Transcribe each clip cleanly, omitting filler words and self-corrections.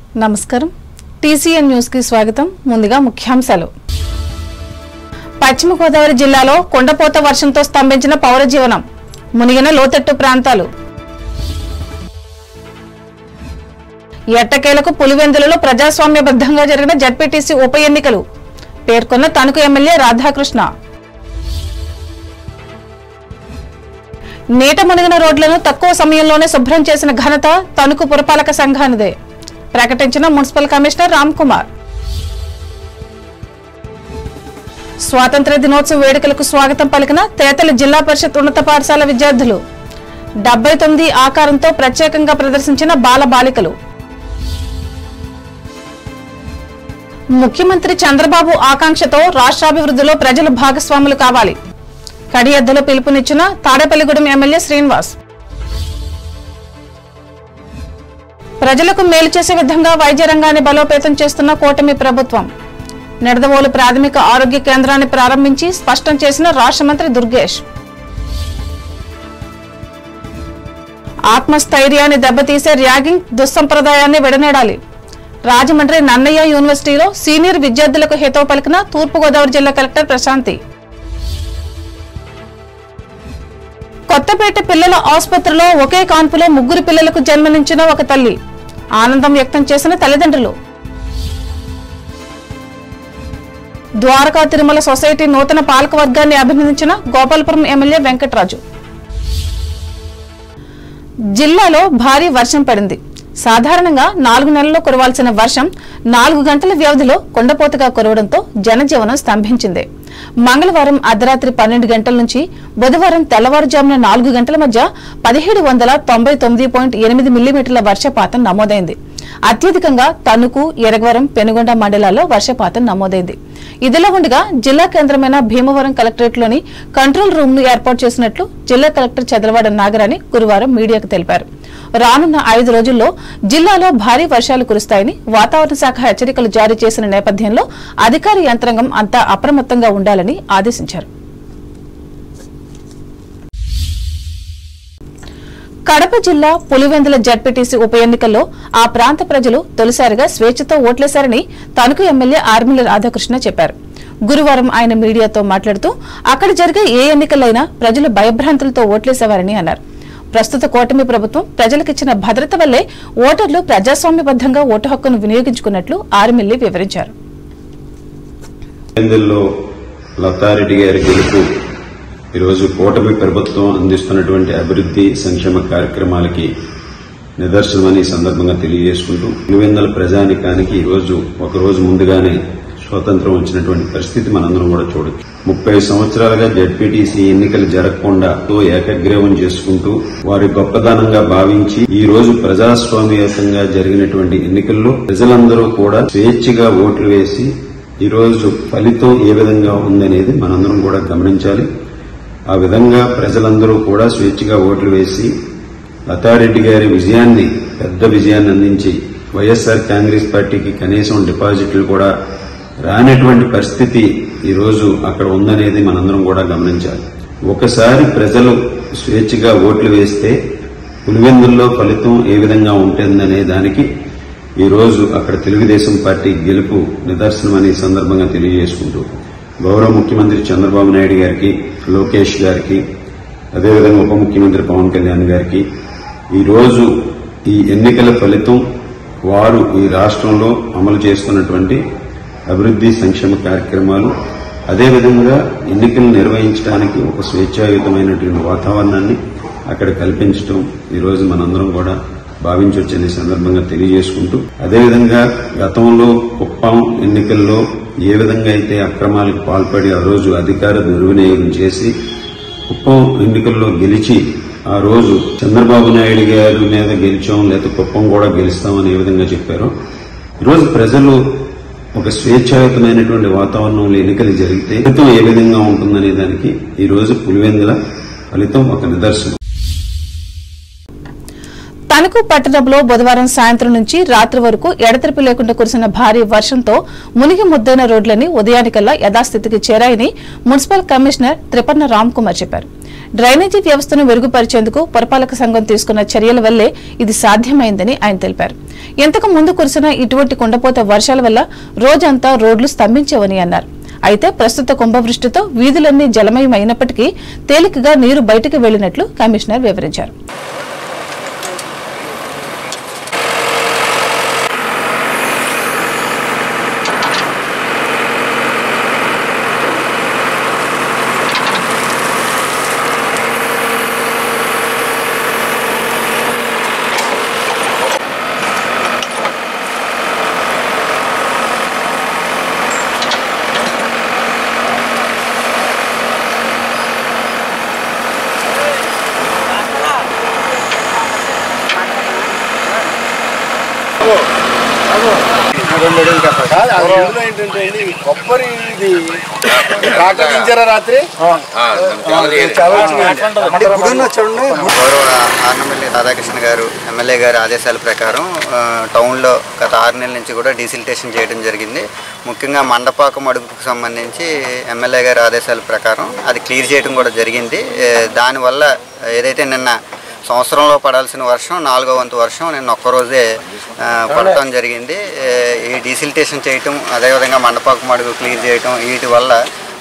నమస్కారం TCN news కి స్వాగతం ముందుగా ముఖ్యాంశాలు పశ్చిమ గోదావరి జిల్లాలో కొండపోత వర్షంతో స్తంభించిన పౌర జీవనం మునిగిన లోతట్టు ప్రాంతాలు ఎట్టకేలకు పులివెందులలో ప్రజాస్వామ్యబద్ధంగా జరిగిన జడ్పీటీసీ ఉప ఎన్నికలు పేర్కొన్న తణుకు ఎమ్మెల్యే రాధాకృష్ణ నీట మునిగిన రోడ్లను తక్కువ సమయంలోనే శుభ్రం చేసిన ఘనత తణుకు పురపాలక సంఘానిదే ప్రకటించిన మున్సిపల్ కమిషనర్ రామ్ కుమార్ స్వాతంత్ర్య దినోత్సవ వేడుకలకు స్వాగతం పలికిన తేతల జిల్లా పరిషత్ ఉన్నత పాఠశాల విద్యార్థులు 79 ఆకారంతో ప్రత్యేకంగా ప్రదర్శించిన బాల బాలికలు ముఖ్యమంత్రి చంద్రబాబు ఆకాంక్షతో రాష్ట్రాభివృద్ధిలో ప్రజలు భాగస్వాములు కావాలి కడియద్దలో పిలుపునిచ్చిన తాడేపల్లిగూడెం ఎమ్మెల్యే శ్రీనివాస్ ప్రజలకు మేలు చేసే విధంగా వైద్య రంగాన్ని బలోపేతం చేస్తున్న కూటమి ప్రభుత్వం నిడదవోలు ప్రాథమిక ఆరోగ్య కేంద్రాన్ని ప్రారంభించి స్పష్టం చేసిన రాష్ట్ర మంత్రి దుర్గేష్ ఆత్మస్థైర్యాన్ని దెబ్బతీసే ర్యాగింగ్ దుస్సంప్రదాయాన్ని విడనేడాలి రాజమండ్రి నన్నయ్య యూనివర్సిటీలో సీనియర్ విద్యార్థులకు హితవు పలికిన తూర్పుగోదావరి జిల్లా కలెక్టర్ ప్రశాంతి కొత్తపేట పిల్లల ఆసుపత్రిలో ఒకే కాన్పులో 3 పిల్లలకు జన్మనిచ్చిన ఒక తల్లి ఆనందం వ్యక్తం చేసిన తల్లిదండ్రులు ద్వారకా తిరుమల సొసైటీ నూతన పాలకవర్గాన్ని అభినందించిన గోపాలపురం ఎమ్మెల్యే వెంకటరాజు జిల్లాలో భారీ వర్షం పడింది సాధారణంగా 4 నెలల్లో కురవాల్సిన వర్షం 4 గంటల వ్యవధిలో కొండపోతగా కురవడంతో జనజీవనం స్తంభించింది మంగళవారం అర్ధరాత్రి 12 గంటల నుంచి బుధవారం తెల్లవారుజామున 4 గంటల మధ్య 1799.8 మిల్లీమీటర్ల వర్షపాతం నమోదైంది అత్యధికంగా తణుకు ఎరగవరం పెనుగొండ మండలాల్లో వర్షపాతం నమోదైంది ఇదిలా ఉండగా జిల్లా కేంద్రమైన భీమవరం కలెక్టరేట్లోని కంట్రోల్ రూమ్ ను ఏర్పాటు చేసినట్లు జిల్లా కలెక్టర్ చదలవాడ నాగరాణి గురువారం మీడియాకు తెలిపారు రానున్న 5 రోజుల్లో జిల్లాలో భారీ వర్షాలు కురుస్తాయని వాతావరణ శాఖ హెచ్చరికలు జారీ చేసిన నేపథ్యంలో అధికార యంత్రాంగం అంతా అప్రమత్తంగా ఉండాలని ఆదేశించారు కడప జిల్లా పులివెందుల జడ్పీటీసీ ఉప ఎన్నికల్లో ఆ ప్రాంత ప్రజలు తొలిసారిగా స్వేచ్ఛతో ఓట్లేశారని తణుకు ఎమ్మెల్యే ఆర్మిల రాధాకృష్ణ చెప్పారు గురువారం ఆయన మీడియాతో మాట్లాడుతూ అక్కడ జరిగే ఏ ఎన్నికలైనా ప్రజలు భయభ్రాంతులతో ఓట్లేసేవారని అన్నారు ప్రస్తుత కూటమి ప్రభుత్వం ప్రజలకిచ్చిన భద్రత వల్లే ఓటర్లు ప్రజాస్వామ్యబద్ధంగా ఓటు హక్కును వినియోగించుకున్నట్లు ఆర్మిల్లి వివరించారు ఈరోజు కూటమి ప్రభుత్వం అందిస్తున్నటువంటి అభివృద్ది సంక్షేమ కార్యక్రమాలకి నిదర్శనమని సందర్భంగా తెలియజేసుకుంటూ పులివెందుల ప్రజానికానికి ఈరోజు ఒకరోజు ముందుగానే స్వాతంత్ర్యం వచ్చినటువంటి పరిస్థితి మనందరం కూడా చూడొచ్చు 30 సంవత్సరాలుగా జడ్పీటీసీ ఎన్నికలు జరగకుండా ఏకగ్రీవం చేసుకుంటూ వారి గొప్పదనంగా భావించి ఈ రోజు ప్రజాస్వామ్యయుతంగా జరిగినటువంటి ఎన్నికల్లో ప్రజలందరూ కూడా స్వేచ్ఛగా ఓట్లు వేసి ఈ రోజు ఫలితం ఏ విధంగా ఉందనేది మనందరం కూడా గమనించాలి ఆ విధంగా ప్రజలందరూ కూడా స్వేచ్ఛగా ఓట్లు వేసి లతారెడ్డి గారి పెద్ద విజయాన్ని అందించి వైఎస్ఆర్ కాంగ్రెస్ పార్టీకి కనీసం డిపాజిట్లు కూడా రానటువంటి పరిస్థితి ఈ రోజు అక్కడ ఉందనేది మనందరం కూడా గమనించాలి ఒకసారి ప్రజలు స్వేచ్ఛగా ఓట్లు వేస్తే పులివెందుల్లో ఫలితం ఏ విధంగా ఉంటుందనే దానికి ఈ రోజు అక్కడ తెలుగుదేశం పార్టీ గెలుపు నిదర్శనమని సందర్భంగా తెలియజేసుకుంటూ గౌరవ ముఖ్యమంత్రి చంద్రబాబు నాయుడు గారికి లోకేష్ గారికి అదేవిధంగా ఉప ముఖ్యమంత్రి పవన్ కళ్యాణ్ గారికి ఈ రోజు ఈ ఎన్నికల ఫలితం వారు ఈ రాష్ట్రంలో అమలు చేస్తున్నటువంటి అభివృద్ది సంక్షేమ కార్యక్రమాలు అదేవిధంగా ఎన్నికలు నిర్వహించడానికి ఒక స్వేచ్ఛాయుతమైనటువంటి వాతావరణాన్ని అక్కడ కల్పించడం ఈ రోజు మనందరం కూడా భావించవచ్చనే సందర్భంగా తెలియజేసుకుంటూ అదేవిధంగా గతంలో కుప్పం ఎన్నికల్లో ఏ విధంగా అయితే అక్రమాలకు పాల్పడి ఆ రోజు అధికార దుర్వినియోగం చేసి కుప్పం ఎన్నికల్లో గెలిచి ఆ రోజు చంద్రబాబు నాయుడు గారి మీద గెలిచాం లేకపోతే కుప్పం కూడా గెలుస్తామని ఏ విధంగా చెప్పారో ఈరోజు ప్రజలు ఒక స్వేచ్ఛాయుతమైనటువంటి వాతావరణంలో ఎన్నికలు జరిగితే ఫలితం ఏ విధంగా ఉంటుందనే దానికి ఈ రోజు పులివెందుల ఫలితం ఒక నిదర్శనం తణుకు పట్టణంలో బుధవారం సాయంత్రం నుంచి రాత్రి వరకు ఎడతెరిపి లేకుండా కురిసిన భారీ వర్షంతో మునిగి ముద్దైన రోడ్లన్నీ ఉదయానికల్లా యథాస్థితికి చేరాయని మున్సిపల్ కమిషనర్ త్రిపర్ణ రామ్ కుమార్ చెప్పారు డ్రైనేజీ వ్యవస్థను మెరుగుపరిచేందుకు పురపాలక సంఘం తీసుకున్న చర్యల వల్లే ఇది సాధ్యమైందని ఆయన తెలిపారు. ఇంతకు ముందు కురిసిన ఇటువంటి కుండపోత వర్షాల వల్ల రోజంతా రోడ్లు స్తంభించేవని అన్నారు. అయితే ప్రస్తుత కుంభవృష్టితో వీధులన్నీ జలమయమైనప్పటికీ తేలికగా నీరు బయటకు వెళ్లినట్లు కమిషనర్ వివరించారు. కొబ్బరి రాత్రి ఆర్నమల్లి రాధాకృష్ణ గారు ఎమ్మెల్యే గారి ఆదేశాల ప్రకారం టౌన్లో గత 6 నెలల నుంచి కూడా డీసిల్టేషన్ చేయడం జరిగింది. ముఖ్యంగా మండపాకం అడుగుకు సంబంధించి ఎమ్మెల్యే గారి ఆదేశాల ప్రకారం అది క్లియర్ చేయడం కూడా జరిగింది. దానివల్ల ఏదైతే నిన్న సంవత్సరంలో పడాల్సిన వర్షం 4వ వంతు వర్షం నిన్న ఒక్కరోజే పడటం జరిగింది. ఈ డీసిల్టేషన్ చేయటం, అదేవిధంగా మండపాకం అడుగు క్లియర్ చేయటం, వీటి వల్ల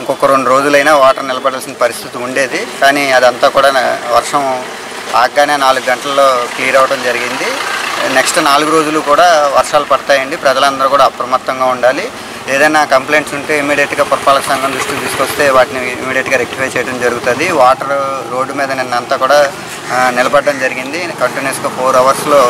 ఇంకొక 2 రోజులైనా వాటర్ నిలబడాల్సిన పరిస్థితి ఉండేది. కానీ అదంతా కూడా వర్షం ఆగ్గానే 4 గంటల్లో క్లియర్ అవ్వడం జరిగింది. నెక్స్ట్ 4 రోజులు కూడా వర్షాలు పడతాయండి. ప్రజలందరూ కూడా అప్రమత్తంగా ఉండాలి. ఏదైనా కంప్లైంట్స్ ఉంటే ఇమీడియట్గా పురపాలక సంఘం దృష్టికి తీసుకొస్తే వాటిని ఇమీడియట్గా రెక్టిఫై చేయడం జరుగుతుంది. వాటర్ రోడ్డు మీద నిన్నంతా కూడా నిలబడడం జరిగింది. కంటిన్యూస్గా 4 అవర్స్లో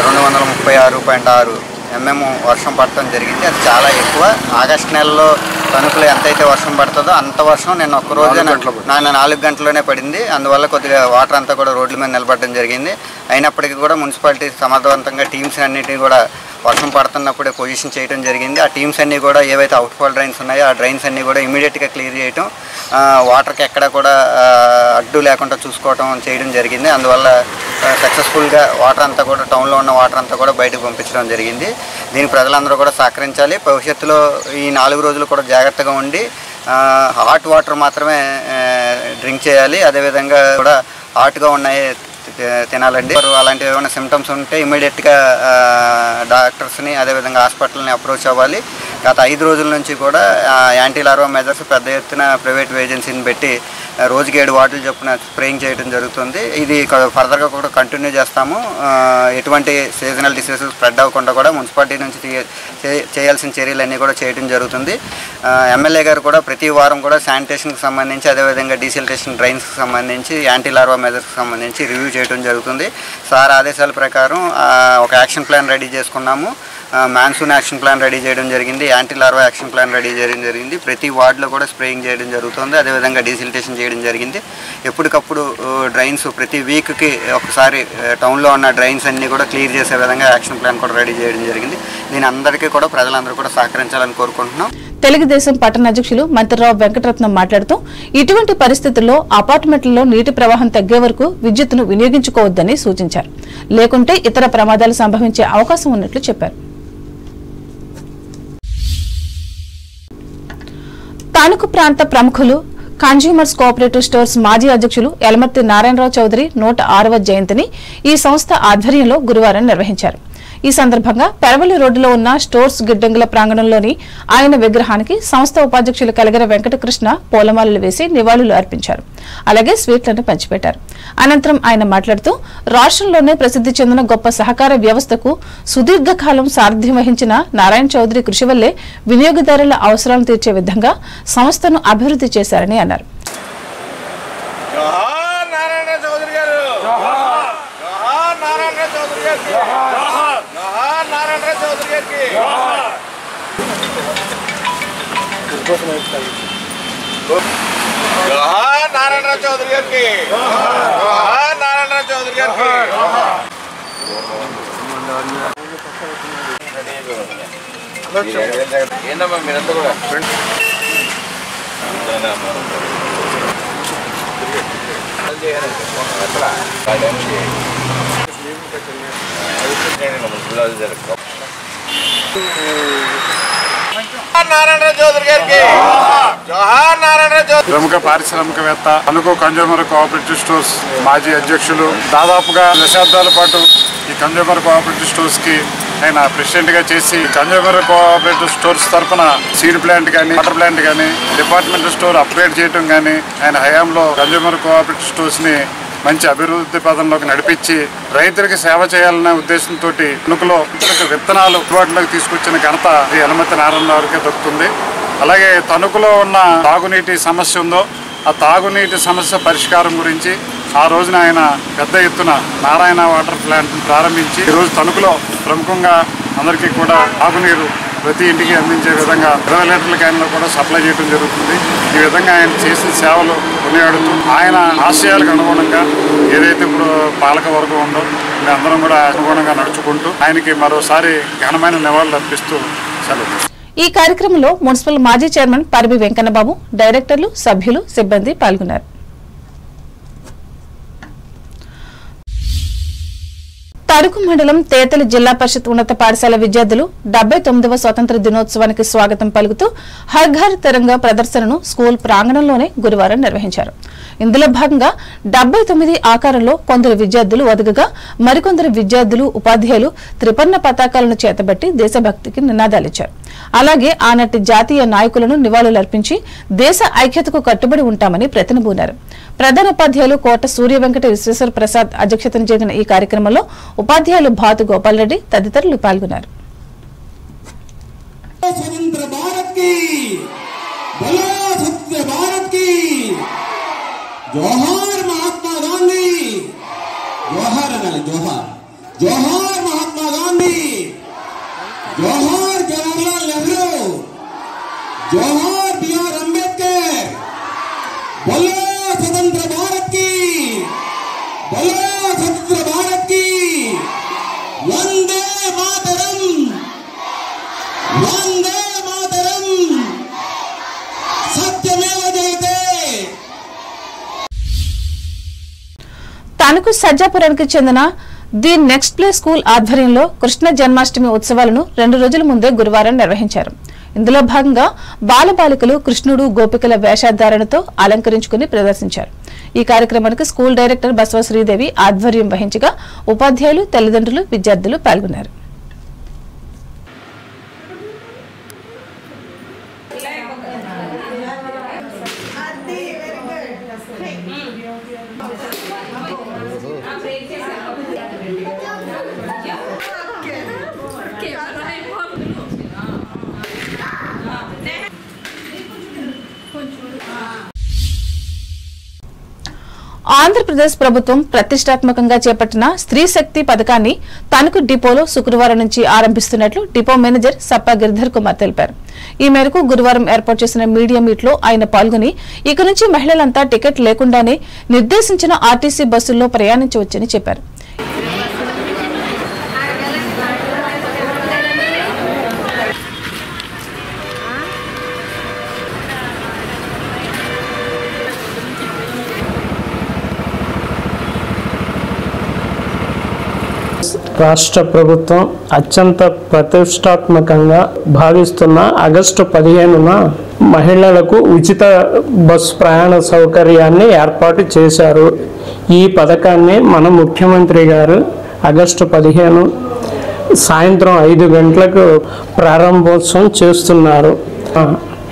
236.6 mm వర్షం పడటం జరిగింది. అది చాలా ఎక్కువ. ఆగస్టు నెలలో తణుకులో ఎంతైతే వర్షం పడుతుందో అంత వర్షం నిన్న ఒక్కరోజే 4 గంటల్లోనే పడింది. అందువల్ల కొద్దిగా వాటర్ అంతా కూడా రోడ్ల మీద నిలబడడం జరిగింది. అయినప్పటికీ కూడా మున్సిపాలిటీ సమర్థవంతంగా టీమ్స్ అన్నింటినీ కూడా వర్షం పడుతున్నప్పుడే పొజిషన్ చేయడం జరిగింది. ఆ టీమ్స్ అన్నీ కూడా ఏవైతే అవుట్ఫాల్ డ్రైన్స్ ఉన్నాయో ఆ డ్రైన్స్ అన్నీ కూడా ఇమీడియట్గా క్లియర్ చేయటం, వాటర్కి ఎక్కడ కూడా అడ్డు లేకుండా చూసుకోవటం చేయడం జరిగింది. అందువల్ల సక్సెస్ఫుల్గా వాటర్ అంతా కూడా టౌన్లో ఉన్న వాటర్ అంతా కూడా బయటకు పంపించడం జరిగింది. దీనికి ప్రజలందరూ కూడా సహకరించాలి. భవిష్యత్తులో ఈ 4 రోజులు కూడా జాగ్రత్తగా ఉండి హాట్ వాటర్ మాత్రమే డ్రింక్ చేయాలి. అదేవిధంగా కూడా హాట్గా ఉన్నాయి తినాలండి. అలాంటివి ఏమైనా సిమ్టమ్స్ ఉంటే ఇమీడియట్గా డాక్టర్స్ని అదేవిధంగా హాస్పిటల్ని అప్రోచ్ అవ్వాలి. గత 5 రోజుల నుంచి కూడా యాంటీ లార్వా మెజర్స్ పెద్ద ఎత్తున ప్రైవేట్ ఏజెన్సీని పెట్టి రోజుకి 7 బాటిల్ చొప్పున స్ప్రేయింగ్ చేయడం జరుగుతుంది. ఇది ఫర్దర్గా కూడా కంటిన్యూ చేస్తాము. ఎటువంటి సీజనల్ డిసీజెస్ స్ప్రెడ్ అవ్వకుండా కూడా మున్సిపాలిటీ నుంచి చేయాల్సిన చర్యలన్నీ కూడా చేయడం జరుగుతుంది. ఎమ్మెల్యే గారు కూడా ప్రతి వారం కూడా శానిటేషన్కి సంబంధించి అదేవిధంగా డీసిల్టేషన్ డ్రైన్స్కి సంబంధించి యాంటీ లార్వా మెజర్స్కి సంబంధించి రివ్యూ చేయడం జరుగుతుంది. సార్ ఆదేశాల ప్రకారం ఒక యాక్షన్ ప్లాన్ రెడీ చేసుకున్నాము. మాన్సూన్ యాక్షన్ ప్లాన్ రెడీ చేయడం జరిగింది. Anti larva action plan ready చేయడం జరిగింది. ప్రతి వార్డులో కూడా స్ప్రేయింగ్ చేయడం జరుగుతుంది. అదేవిధంగా డీసిల్టేషన్ చేయడం జరిగింది. ఎప్పటికప్పుడు డ్రైన్స్ ప్రతి వీక్కి ఒకసారి టౌన్లో ఉన్న డ్రైన్స్ అన్నీ కూడా క్లియర్ చేసే విధంగా యాక్షన్ ప్లాన్ కూడా రెడీ చేయడం జరిగింది. దీని అందరికీ కూడా ప్రజలందరూ కూడా సహకరించాలని కోరుకుంటున్నాం. తెలుగుదేశం పట్టణ అధ్యక్షులు మంత్రిరావు వెంకటరత్నం మాట్లాడుతూ ఇటువంటి పరిస్థితుల్లో అపార్ట్మెంట్లలో నీటి ప్రవాహం తగ్గే వరకు విద్యుత్తును వినియోగించుకోవద్దని సూచించారు. లేకుంటే ఇతర ప్రమాదాలు సంభవించే అవకాశం ఉన్నట్లు చెప్పారు. తణుకు ప్రాంత ప్రముఖులు కన్స్యూమర్స్ కోఆపరేటివ్ స్టోర్స్ మాజీ అధ్యక్షులు యలమర్తి నారాయణరావు చౌదరి 106వ జయంతిని ఈ సంస్థ ఆధ్వర్యంలో గురువారం నిర్వహించారు. ఈ సందర్భంగా పెరవలి రోడ్డులో ఉన్న స్టోర్స్ గిడ్డంగుల ప్రాంగణంలోని ఆయన విగ్రహానికి సంస్థ ఉపాధ్యక్షులు కలగర వెంకటకృష్ణ పూలమాలలు వేసి నివాళులు అర్పించారు. అలాగే స్వీట్లను పంచిపెట్టారు. అనంతరం ఆయన మాట్లాడుతూ రాష్ట్రంలోనే ప్రసిద్ది చెందిన గొప్ప సహకార వ్యవస్థకు సుదీర్ఘకాలం సారథ్యం వహించిన నారాయణ చౌదరి కృషి వల్లే వినియోగదారుల అవసరాలను తీర్చే విధంగా సంస్థను అభివృద్ధి చేశారని అన్నారు. నారాయణరావు చౌదరి గారికి నారాయణరావు చౌదరి గారికి ఏందమ్మా మీరంతా కూడా నారాయణ చౌదరి గారికి జోహార్ నారాయణ చౌదరి. ప్రముఖ పారిశ్రామికవేత్త, తణుకు కన్జ్యూమర్ కోఆపరేటివ్ స్టోర్స్ మాజీ అధ్యక్షులు, దాదాపుగా దశాబ్దాల పాటు ఈ కన్జ్యూమర్ కోఆపరేటివ్ స్టోర్స్ కి ఆయన ప్రెసిడెంట్ గా చేసి కన్జ్యూమర్ కోఆపరేటివ్ స్టోర్స్ తరఫున సీడ్ ప్లాంట్ కానీ వాటర్ ప్లాంట్ కానీ డిపార్ట్మెంటల్ స్టోర్ అప్గ్రేడ్ చేయడం కానీ ఆయన హయాంలో కన్జ్యూమర్ కోఆపరేటివ్ స్టోర్స్ ని మంచి అభివృద్ధి పదంలోకి నడిపించి రైతులకు సేవ చేయాలనే ఉద్దేశంతో తణుకులో విత్తనాలు అందుబాటులోకి తీసుకొచ్చిన ఘనత ఈ యనమతి నారాయణ గారికి దక్కుతుంది. అలాగే తణుకులో ఉన్న తాగునీటి సమస్య ఉందో ఆ తాగునీటి సమస్య పరిష్కారం గురించి ఆ రోజున ఆయన పెద్ద ఎత్తున నారాయణ వాటర్ ప్లాంట్ ప్రారంభించి ఈరోజు తణుకులో ప్రముఖంగా అందరికీ కూడా తాగునీరు ప్రతి ఇంటికి అందించే విధంగా 20 లీటర్ల క్యాన్లో కూడా సప్లై చేయడం జరుగుతుంది. ఈ విధంగా ఆయన చేసిన సేవలు కొనియాడుతూ ఆయన ఆశయాలకు అనుగుణంగా ఏదైతే ఇప్పుడు పాలక వర్గం ఉందో అందరం కూడా అనుగుణంగా నడుచుకుంటూ ఆయనకి మరోసారి ఘనమైన నివాళులు అర్పిస్తూ సెలవు. ఈ కార్యక్రమంలో మున్సిపల్ మాజీ చైర్మన్ పరిబి వెంకన్నబాబు, డైరెక్టర్లు, సభ్యులు, సిబ్బంది పాల్గొన్నారు. తణుకు మండలం తేతలి జిల్లా పరిషత్ ఉన్నత పాఠశాల విద్యార్థులు 79వ స్వాతంత్ర దినోత్సవానికి స్వాగతం పలుకుతూ హర్ ఘర్ తిరంగా ప్రదర్శనను స్కూల్ ప్రాంగణంలోనే గురువారం నిర్వహించారు. ఇందులో భాగంగా 79 ఆకారంలో కొందరు విద్యార్థులు ఒదగగా మరికొందరు విద్యార్థులు, ఉపాధ్యాయులు త్రివర్ణ పతాకాలను చేతబట్టి దేశభక్తికి నినాదాలిచ్చారు. అలాగే ఆనాటి జాతీయ నాయకులను నివాళులర్పించి దేశ ఐక్యతకు కట్టుబడి ఉంటామని ప్రతినబూనారు. ప్రధానోపాధ్యాయులు కోట సూర్య వెంకట విశ్వేశ్వర ప్రసాద్ అధ్యక్షతన జరిగిన ఈ కార్యక్రమంలో ఉపాధ్యాయులు భాతు గోపాల్ రెడ్డి తదితరులు పాల్గొన్నారు. జోహార్ మహాత్మా గాంధీ, జోహార్ అనాలి, జోహార్ జోహార్ మహాత్మా గాంధీ, జోహార్ జవహర్లాల్ నెహ్రూ, జోహార్ బిఆర్ అంబేద్కర్, బోలో స్వతంత్ర భారత్ కి, బోలో స్వతంత్ర భారత్ కి, వందే మాతరం, వందే మాతరం, సత్యమేవ జయతే. తణుకు సజ్జాపురానికి చెందిన ది నెక్స్ట్ ప్లే స్కూల్ ఆధ్వర్యంలో కృష్ణ జన్మాష్టమి ఉత్సవాలను 2 రోజుల ముందే గురువారం నిర్వహించారు. ఇందులో భాగంగా బాలబాలికలు కృష్ణుడు, గోపికల వేషధారణతో అలంకరించుకుని ప్రదర్శించారు. ఈ కార్యక్రమానికి స్కూల్ డైరెక్టర్ బసవ శ్రీదేవి ఆధ్వర్యం వహించగా ఉపాధ్యాయులు, తల్లిదండ్రులు, విద్యార్థులు పాల్గొన్నారు. ఆంధ్రప్రదేశ్ ప్రభుత్వం ప్రతిష్టాత్మకంగా చేపట్టిన స్త్రీ శక్తి పథకాన్ని తణుకు డిపోలో శుక్రవారం నుంచి ఆరంభిస్తున్నట్లు డిపో మేనేజర్ సప్ప గిరిధర్ కుమార్ తెలిపారు. ఈ మేరకు గురువారం ఏర్పాటు చేసిన మీడియా మీట్ లో ఆయన పాల్గొని ఇక నుంచి మహిళలంతా టికెట్ లేకుండానే నిర్దేశించిన ఆర్టీసీ బస్సుల్లో ప్రయాణించవచ్చని చెప్పారు. రాష్ట్ర ప్రభుత్వం అత్యంత ప్రతిష్టాత్మకంగా భావిస్తున్న ఆగస్టు 15న మహిళలకు ఉచిత బస్సు ప్రయాణ సౌకర్యాన్ని ఏర్పాటు చేశారు. ఈ పథకాన్ని మన ముఖ్యమంత్రి గారు ఆగస్టు 15 సాయంత్రం 5 గంటలకు ప్రారంభోత్సవం చేస్తున్నారు.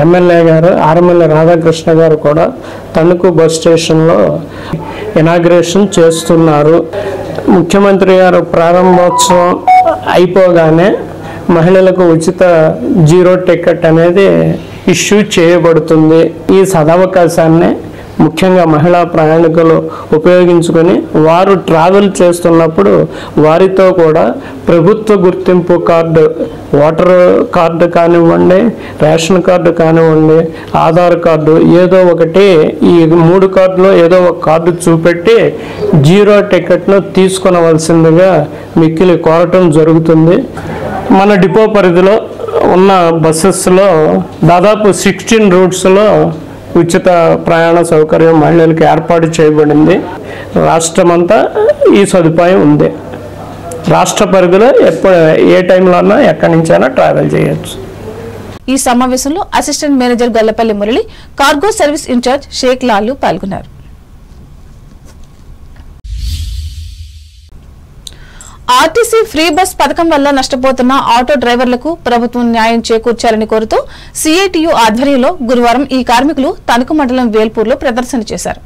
ఎమ్మెల్యే గారు ఆర్ఎంఎల్ఏ రాధాకృష్ణ గారు కూడా తణుకు బస్ స్టేషన్లో ఇనాగ్రేషన్ చేస్తున్నారు. ముఖ్యమంత్రి గారు ప్రారంభోత్సవం అయిపోగానే మహిళలకు ఉచిత 0 టికెట్ అనేది ఇష్యూ చేయబడుతుంది. ఈ సదవకాశాన్ని ముఖ్యంగా మహిళా ప్రయాణికులు ఉపయోగించుకొని వారు ట్రావెల్ చేస్తున్నప్పుడు వారితో కూడా ప్రభుత్వ గుర్తింపు కార్డు, ఓటర్ కార్డు కానివ్వండి, రేషన్ కార్డు కానివ్వండి, ఆధార్ కార్డు ఏదో ఒకటి, ఈ 3 కార్డులో ఏదో ఒక కార్డు చూపెట్టి 0 టికెట్ను తీసుకొనవలసిందిగా మిక్కిలి కోరటం జరుగుతుంది. మన డిపో పరిధిలో ఉన్న బస్సెస్లో దాదాపు 16 రూట్స్లో ఉచిత ప్రయాణ సౌకర్యం మహిళలకు ఏర్పాటు చేయబడింది. రాష్ట్రమంతా ఈ సదుపాయం ఉంది. రాష్ట్ర పరిధిలో ఏ టైంలో ఎక్కడి నుంచైనా ట్రావెల్ చేయొచ్చు. ఈ సమావేశంలో assistant manager Gallapalli Murali, cargo service in charge Shaik Lalu పాల్గొన్నారు. ఆర్టీసీ ఫ్రీ బస్ పథకం వల్ల నష్టపోతున్న ఆటో డ్రైవర్లకు ప్రభుత్వం న్యాయం చేకూర్చాలని కోరుతూ సిఐటియు ఆధ్వర్యంలో గురువారం ఈ కార్మికులు తణుకు మండలం వేల్పూర్లో ప్రదర్శన చేశారు.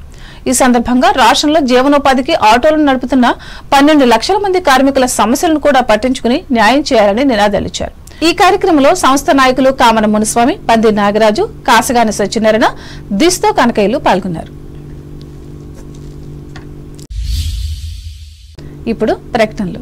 ఈ సందర్భంగా రాష్ట్రంలో జీవనోపాధికి ఆటోలను నడుపుతున్న 12 లక్షల మంది కార్మికుల సమస్యలను కూడా పట్టించుకుని న్యాయం చేయాలని నినాదాలిచ్చారు. ఈ కార్యక్రమంలో సంస్థ నాయకులు కామన మునుస్వామి, పంది నాగరాజు, కాసగాని సత్యనారాయణ, దిస్తో కనకయ్యలు పాల్గొన్నారు. ఇప్పుడు ప్రకటనలు.